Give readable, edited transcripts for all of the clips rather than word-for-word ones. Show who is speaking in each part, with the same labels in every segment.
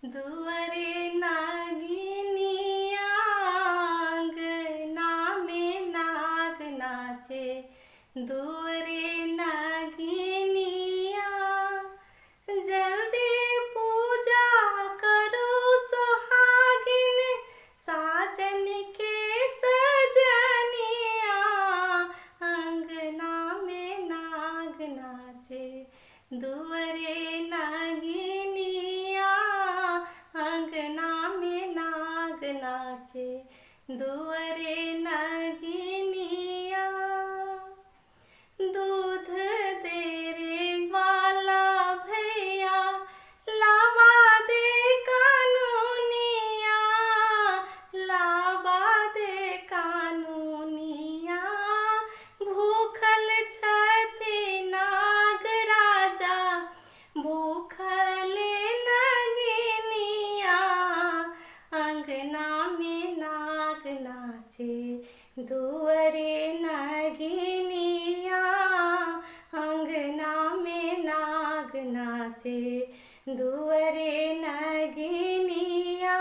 Speaker 1: दुअरे नागिनिया अंगना में नाग नाचे। दुअरे नागिनिया जल्दी पूजा करो सुहागिन साजन के सजनिया। अंगना में नाग नाचे। दुअरे नागिनिया अंगना में नाग नाचे। दुअरे नागिनिया दूध देरे वाला भैया लावा दे कानूनिया। लावा दे कानूनिया भूखल छथि नाग राजा भूखल नगिनिया। अंगना में नाग नाचे। दुअरे नगिनिया अंगना में नाग नाचे। दुअरे नगिनिया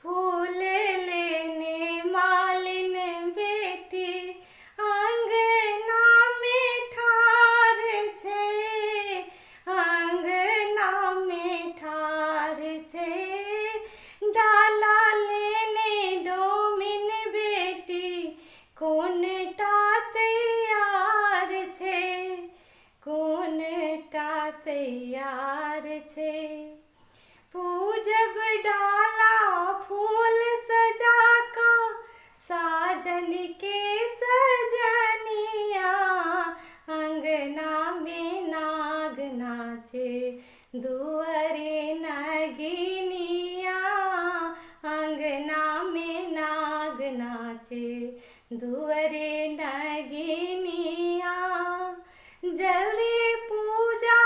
Speaker 1: फूल लेने मालिन बेटी अंगना में ठार छे। अंगना में ठार छे। डाला लेने डोमिन बेटी कोनटा तैयार छे। कोनटा तैयार छे। पूजब डाला फूल सजा का साजन के सजनिया। अंगना में नाग नाचे। दुअरे नगिनिया अंगना में नाग नाचे। दुअरे नगिनिया जल्दी पूजा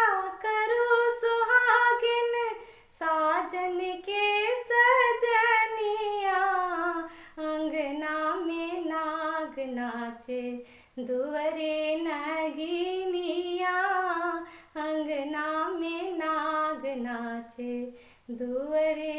Speaker 1: करो सुहागिन साजन के सजनिया। अंगना में नाग नाचे। दुअरे नगिनिया अंगना में नाग नाचे। दुअरे